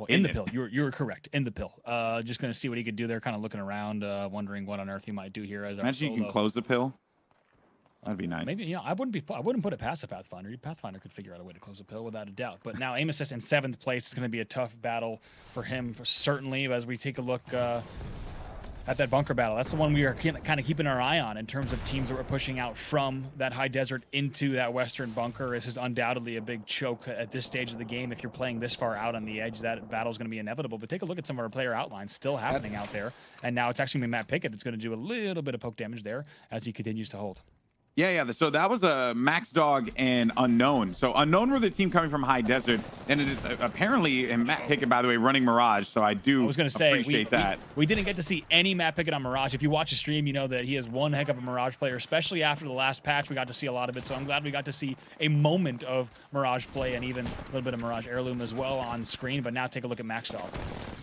Well, in the pill. You were correct. In the pill. Just going to see what he could do there, kind of looking around, wondering what on earth he might do here as our Imagine solo. you can close the pill. That'd be nice. Maybe, I wouldn't put it past a Pathfinder. Pathfinder could figure out a way to close the pill without a doubt. But now aim assist in 7th place is going to be a tough battle for him, certainly, as we take a look at that bunker battle. That's the one we are kind of keeping our eye on in terms of teams that we're pushing out from that high desert into that western bunker. This is undoubtedly a big choke at this stage of the game. If you're playing this far out on the edge, that battle is going to be inevitable. But take a look at some of our player outlines still happening out there. And now it's actually Matt Pickett that's going to do a little bit of poke damage there as he continues to hold. Yeah. So that was a Max Dog and Unknown. So Unknown were the team coming from High Desert, and it is apparently, and Matt Pickett, by the way, running Mirage. So I was going to say, appreciate that. We didn't get to see any Matt Pickett on Mirage. If you watch the stream, you know that he is one heck of a Mirage player, especially after the last patch. We got to see a lot of it, so I'm glad we got to see a moment of Mirage play and even a little bit of Mirage Heirloom as well on screen. But now take a look at Max Dog.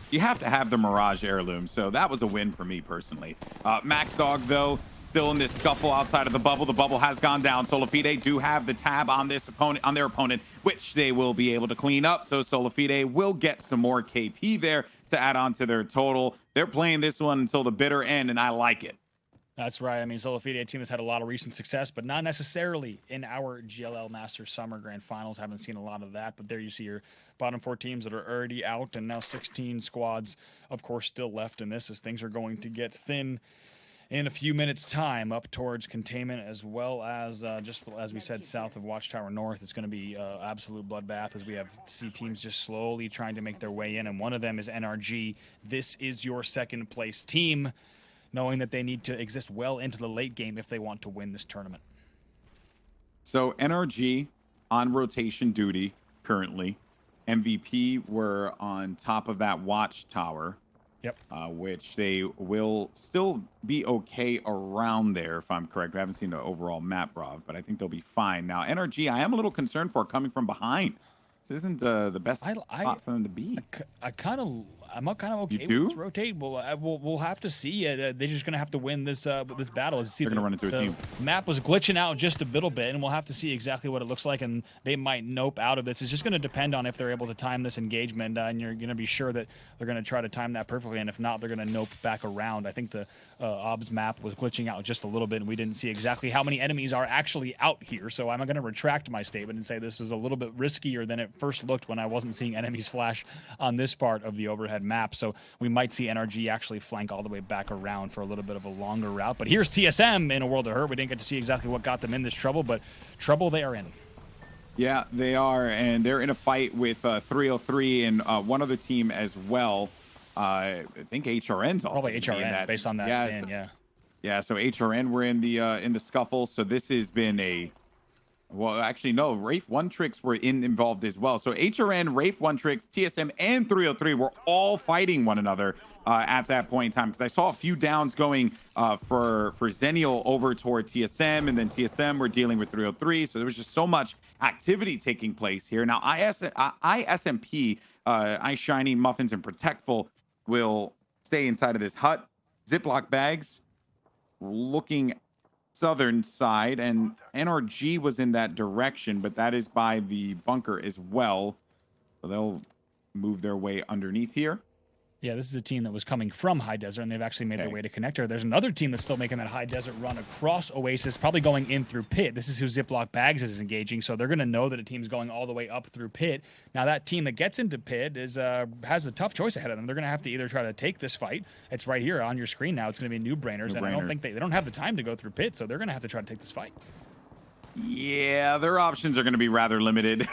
You have to have the Mirage Heirloom, so that was a win for me personally. Max Dog, though, still in this scuffle outside of the bubble. The bubble has gone down. Solafide do have the tab on their opponent, which they will be able to clean up. So Solafide will get some more KP there to add on to their total. They're playing this one until the bitter end, and I like it. That's right. I mean, Solafide, a team has had a lot of recent success, but not necessarily in our GLL Masters Summer Grand Finals. Haven't seen a lot of that, but there you see your bottom 4 teams that are already out, and now 16 squads, of course, still left in this as things are going to get thin in a few minutes' time up towards containment, as well as just as we said, south of Watchtower North. It's going to be absolute bloodbath as we have see teams just slowly trying to make their way in, and one of them is NRG. This is your second place team, knowing that they need to exist well into the late game if they want to win this tournament. So NRG on rotation duty currently. MVP were on top of that Watchtower. Yep. Which they will still be okay around there, if I'm correct. I haven't seen the overall map, Rob, but I think they'll be fine. Now, NRG, I am a little concerned for coming from behind. This isn't the best spot for them to be. I'm kind of okay with this rotate. We'll have to see. They're just going to have to win this battle. They're going to run into a team. Map was glitching out just a little bit, and we'll have to see exactly what it looks like, and they might nope out of this. It's just going to depend on if they're able to time this engagement, and you're going to be sure that they're going to try to time that perfectly, and if not, they're going to nope back around. I think the OBS map was glitching out just a little bit, and we didn't see exactly how many enemies are actually out here, so I'm going to retract my statement and say this was a little bit riskier than it first looked when I wasn't seeing enemies flash on this part of the overhead map. So we might see NRG actually flank all the way back around for a little bit of a longer route. But here's TSM in a world of hurt. We didn't get to see exactly what got them in this trouble, but trouble they are in. Yeah, they are, and they're in a fight with 303 and one other team as well. I think HRN's also probably HRN based on that. Yeah. So HRN were in the scuffle. So this has been well, actually, no. Wraith One Tricks were involved as well. So HRN, Wraith One Tricks, TSM, and 303 were all fighting one another at that point in time. Because I saw a few downs going for Zenial over toward TSM, and then TSM were dealing with 303. So there was just so much activity taking place here. Now, ISMP, Ice Shining, Muffins, and Protectful will stay inside of this hut. Ziploc bags looking southern side, and NRG was in that direction, but that is by the bunker as well. So they'll move their way underneath here. Yeah, this is a team that was coming from High Desert, and they've actually made their way to Connector. There's another team that's still making that High Desert run across Oasis, probably going in through Pit. This is who Ziploc Bags is engaging, so they're going to know that a team's going all the way up through Pit. Now, that team that gets into Pit has a tough choice ahead of them. They're going to have to either try to take this fight. It's right here on your screen now. It's going to be New-Brainers, and I don't think they don't have the time to go through Pit, so they're going to have to try to take this fight. Yeah, their options are going to be rather limited.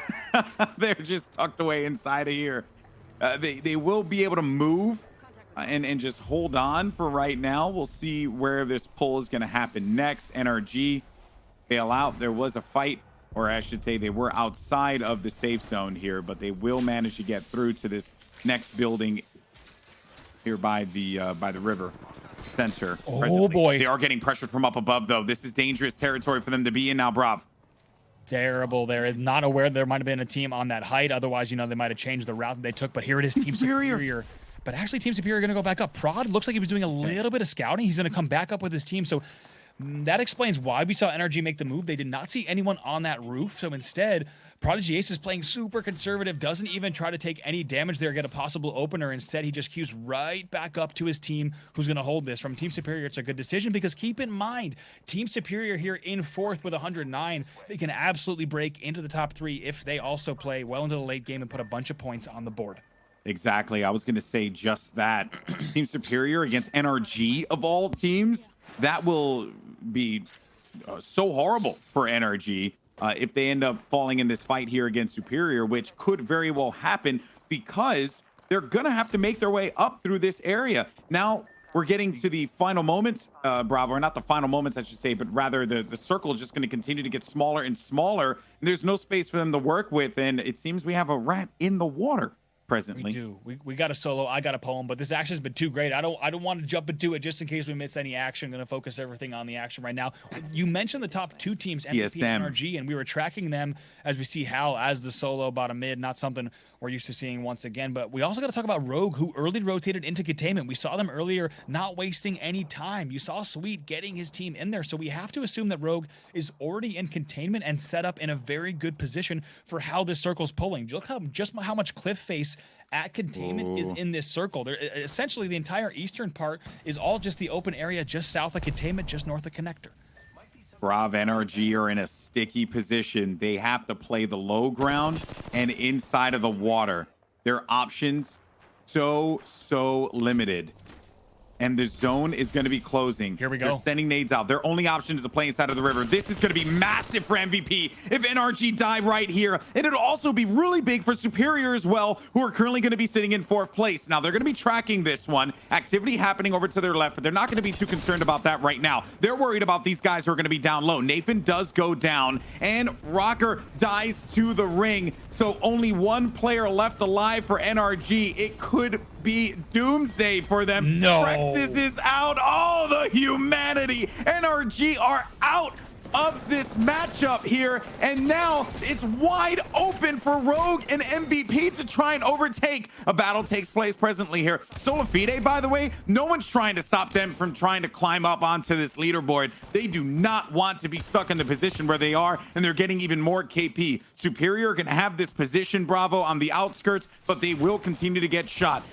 They're just tucked away inside of here. They will be able to move and just hold on for right now. We'll see where this pull is going to happen next. NRG bail out. There was a fight, or I should say they were outside of the safe zone here, but they will manage to get through to this next building here by the river center. Oh, presently. boy. They are getting pressured from up above, though. This is dangerous territory for them to be in now, Brav. Terrible there. Not aware there might have been a team on that height. Otherwise, they might have changed the route that they took. But here it is, Team Superior. But actually, Team Superior going to go back up. Prod looks like he was doing a little bit of scouting. He's going to come back up with his team. So That explains why we saw NRG make the move. They did not see anyone on that roof, so instead, Prodigy Ace is playing super conservative, doesn't even try to take any damage there, get a possible opener. Instead, he just queues right back up to his team who's going to hold this. From Team Superior, it's a good decision because keep in mind, Team Superior here in 4th with 109, they can absolutely break into the top 3 if they also play well into the late game and put a bunch of points on the board. Exactly. I was going to say just that. Team Superior against NRG of all teams, that will be so horrible for NRG if they end up falling in this fight here against Superior, which could very well happen because they're going to have to make their way up through this area. Now, we're getting to the final moments, Bravo, or not the final moments, I should say, but rather the circle is just going to continue to get smaller and smaller. And there's no space for them to work with, and it seems we have a rat in the water presently. We do. We got a solo. I got a poem, but this action's been too great. I don't want to jump into it just in case we miss any action. I'm going to focus everything on the action right now. You mentioned the top 2 teams, MVP and NRG, and we were tracking them as we see Hal as the solo bottom mid, not something we're used to seeing once again. But we also got to talk about Rogue, who early rotated into containment. We saw them earlier not wasting any time. You saw Sweet getting his team in there, so we have to assume that Rogue is already in containment and set up in a very good position for how this circle's pulling. Look how much cliff face at containment is in this circle. Essentially, the entire eastern part is all just the open area just south of containment, just north of connector. Brav NRG are in a sticky position. They have to play the low ground and inside of the water. Their options so limited. And the zone is going to be closing. Here we go. They're sending nades out. Their only option is to play inside of the river. This is going to be massive for MVP if NRG die right here. And it'll also be really big for Superior as well, who are currently going to be sitting in 4th place. Now, they're going to be tracking this one. Activity happening over to their left, but they're not going to be too concerned about that right now. They're worried about these guys who are going to be down low. Nathan does go down, and Rocker dies to the ring. So only one player left alive for NRG. It could be doomsday for them. No. Rexus is out. Oh, the humanity. NRG are out of this matchup here, and now it's wide open for Rogue and MVP to try and overtake. A battle takes place presently here. Solafide, by the way, no one's trying to stop them from trying to climb up onto this leaderboard. They do not want to be stuck in the position where they are, and they're getting even more KP. Superior can have this position, Bravo, on the outskirts, but they will continue to get shot.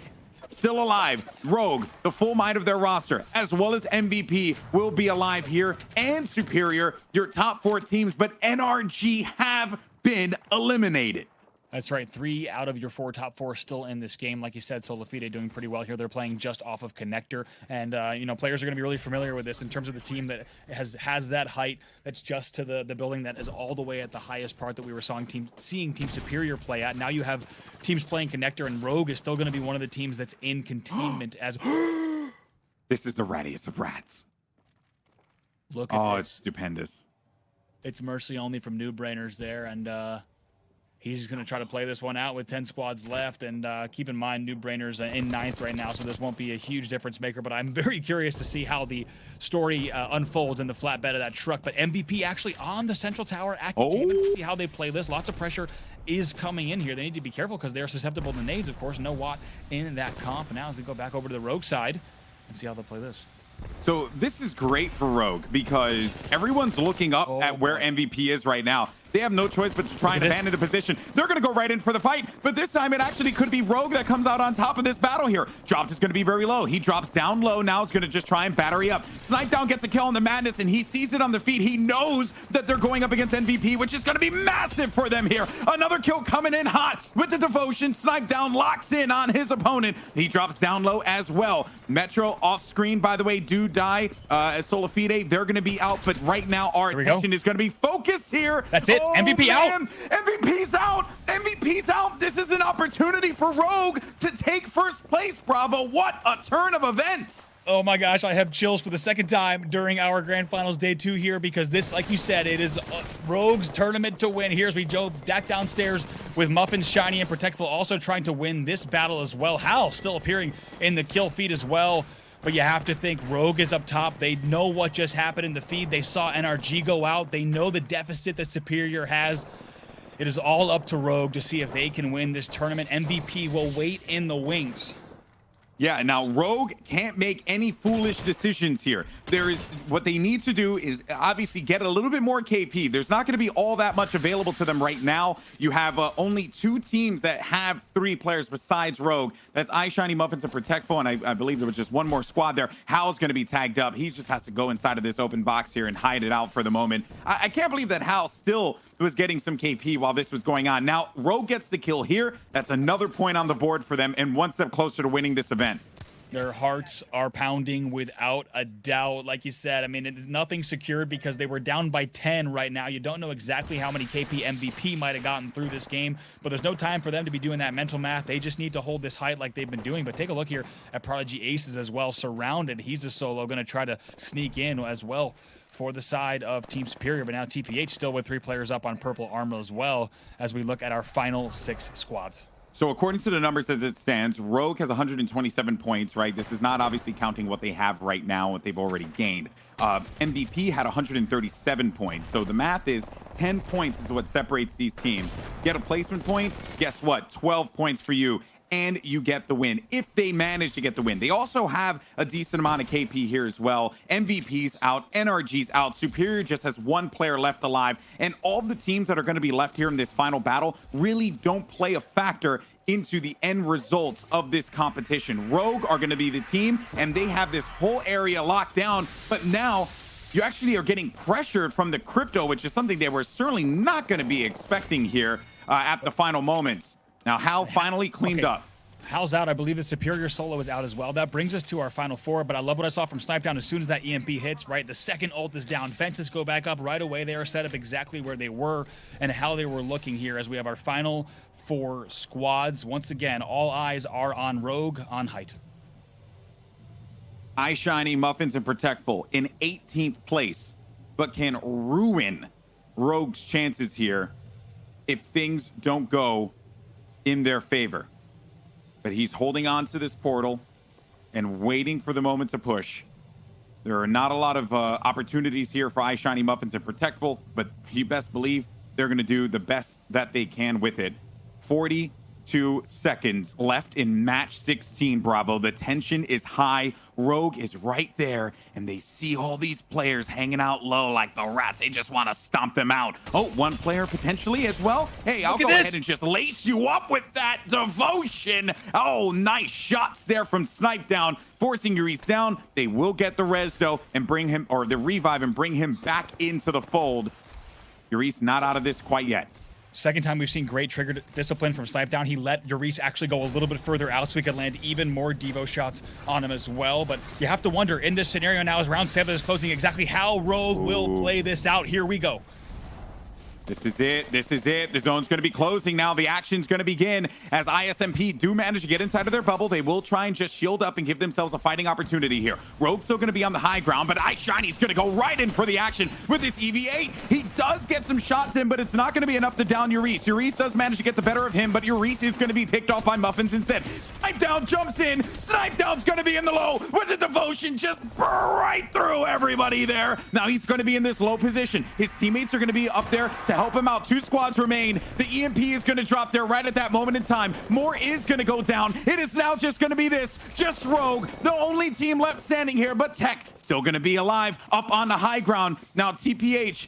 Still alive, Rogue, the full might of their roster, as well as MVP will be alive here, and Superior, your top 4 teams, but NRG have been eliminated. That's right. 3 out of your 4 top 4 still in this game. Like you said, Solafide doing pretty well here. They're playing just off of connector. And, players are going to be really familiar with this in terms of the team that has that height that's just to the building that is all the way at the highest part that we were seeing Team Superior play at. Now you have teams playing connector, and Rogue is still going to be one of the teams that's in containment as... This is the rattiest of rats. Look at this. Oh, it's stupendous. It's mercy only from New Brainers there, and... he's going to try to play this one out with 10 squads left, and keep in mind, New Brainers in 9th right now, so this won't be a huge difference maker, but I'm very curious to see how the story unfolds in the flatbed of that truck. But MVP actually on the central tower at containment. We'll see how they play this. Lots of pressure is coming in here. They need to be careful because they're susceptible to nades, of course. No Watt in that comp. And now as we go back over to the Rogue side and see how they'll play this. So this is great for Rogue because everyone's looking up at where MVP is right now. They have no choice but to try and abandon the position. They're going to go right in for the fight, but this time it actually could be Rogue that comes out on top of this battle here. Dropped is going to be very low. He drops down low. Now it's going to just try and battery up. Snipe Down gets a kill on the Madness, and he sees it on the feed. He knows that they're going up against MVP, which is going to be massive for them here. Another kill coming in hot with the Devotion. Snipe Down locks in on his opponent. He drops down low as well. Metro off screen, by the way, do die as Solafide. They're going to be out, but right now our attention is going to be focused here. That's it. MVP out. MVP's out. MVP's out. This is an opportunity for Rogue to take first place, Bravo. What a turn of events. Oh my gosh, I have chills for the second time during our Grand Finals Day 2 here because this, like you said, it is Rogue's tournament to win. Here as we go back downstairs with Muffins, Shiny, and Protectful also trying to win this battle as well. Hal still appearing in the kill feed as well. But you have to think Rogue is up top. They know what just happened in the feed. They saw NRG go out. They know the deficit that Superior has. It is all up to Rogue to see if they can win this tournament. MVP will wait in the wings. Yeah, now Rogue can't make any foolish decisions here. There is what they need to do is obviously get a little bit more KP. There's not going to be all that much available to them right now. You have only 2 teams that have 3 players besides Rogue. That's iShiny, Muffins, and Protectful, and I believe there was just one more squad there. Hal's going to be tagged up. He just has to go inside of this open box here and hide it out for the moment. I can't believe that Hal still was getting some KP while this was going on. Now, Rogue gets the kill here. That's another point on the board for them and one step closer to winning this event. Their hearts are pounding without a doubt. Like you said, I mean, it's nothing secured because they were down by 10 right now. You don't know exactly how many KP MVP might have gotten through this game, but there's no time for them to be doing that mental math. They just need to hold this height like they've been doing. But take a look here at Prodigy Aces as well, surrounded. He's a solo, going to try to sneak in as well for the side of Team Superior. But now TPH still with 3 players up on purple armor as well as we look at our final 6 squads. So according to the numbers as it stands, Rogue has 127 points, right? This is not obviously counting what they have right now, what they've already gained. MVP had 137 points. So the math is 10 points is what separates these teams. Get a placement point, guess what? 12 points for you. And you get the win if they manage to get the win. They also have a decent amount of KP here as well. MVP's out, NRG's out. Superior just has 1 player left alive. And all the teams that are going to be left here in this final battle really don't play a factor into the end results of this competition. Rogue are going to be the team, and they have this whole area locked down. But now you actually are getting pressured from the crypto, which is something they were certainly not going to be expecting here at the final moments. Now, Hal finally cleaned up. Hal's out. I believe the Superior solo is out as well. That brings us to our final 4, but I love what I saw from Snipedown as soon as that EMP hits, right? The second ult is down. Fences go back up right away. They are set up exactly where they were and how they were looking here as we have our final 4 squads. Once again, all eyes are on Rogue on height. iShiny, Muffins, and Protectful in 18th place, but can ruin Rogue's chances here if things don't go in their favor. But he's holding on to this portal and waiting for the moment to push. There are not a lot of opportunities here for iShiny, Muffins, and Protectful, but you best believe they're going to do the best that they can with it. 42 seconds left in match 16, Bravo. The tension is high. Rogue is right there, and they see all these players hanging out low like the rats. They just want to stomp them out. Oh, 1 player potentially as well. Hey, I'll go ahead and just lace you up with that devotion. Oh, nice shots there from Snipedown, forcing Urice down. They will get the res, though, and bring him, or the revive, and bring him back into the fold. Urice not out of this quite yet. Second time we've seen great trigger discipline from Snipedown. He let Urice actually go a little bit further out so we could land even more Devo shots on him as well. But you have to wonder, in this scenario now as round 7 is closing, exactly how Rogue will play this out. Here we go. This is it. This is it. The zone's going to be closing now. The action's going to begin as ISMP do manage to get inside of their bubble. They will try and just shield up and give themselves a fighting opportunity here. Rogue's still going to be on the high ground, but iShiny's going to go right in for the action with this EV8. He does get some shots in, but it's not going to be enough to down Urice. Urice does manage to get the better of him, but Urice is going to be picked off by Muffins instead. Snipedown jumps in. Snipedown's going to be in the low with the devotion just right through everybody there. Now he's going to be in this low position. His teammates are going to be up there to help him out. 2 squads remain. The EMP is going to drop there right at that moment in time. More is going to go down. It is now just going to be this. Just Rogue, the only team left standing here, but Tech still going to be alive up on the high ground. Now TPH.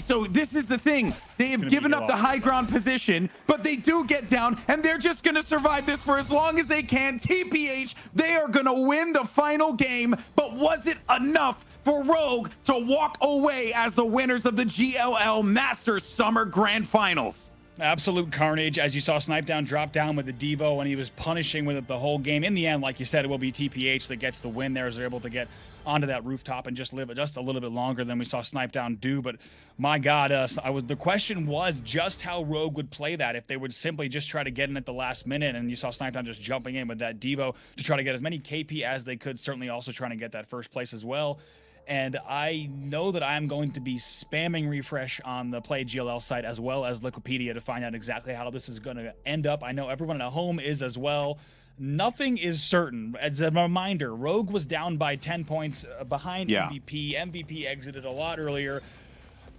So this is the thing. They have given up the high ground position, but they do get down, and they're just going to survive this for as long as they can. TPH, they are going to win the final game, but was it enough for Rogue to walk away as the winners of the GLL Masters Summer Grand Finals? Absolute carnage, as you saw Snipedown drop down with the Devo, and he was punishing with it the whole game. In the end, like you said, it will be TPH that gets the win there, as they're able to get onto that rooftop and just live just a little bit longer than we saw Snipedown do. But my God, the question was just how Rogue would play that, if they would simply just try to get in at the last minute. And you saw Snipedown just jumping in with that Devo to try to get as many KP as they could, certainly also trying to get that first place as well. And I know that I'm going to be spamming refresh on the Play GLL site as well as Liquipedia to find out exactly how this is going to end up. I know everyone at home is as well. Nothing is certain. As a reminder, Rogue was down by 10 points behind MVP. MVP exited a lot earlier.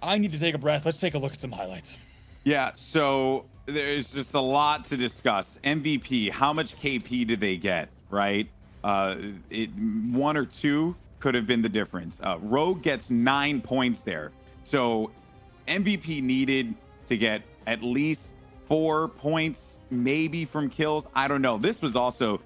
I need to take a breath. Let's take a look at some highlights. Yeah, so there's just a lot to discuss. MVP, how much KP did they get, right? it one or two could have been the difference. Rogue gets 9 points there. So MVP needed to get at least 4 points, maybe from kills. I don't know. This was also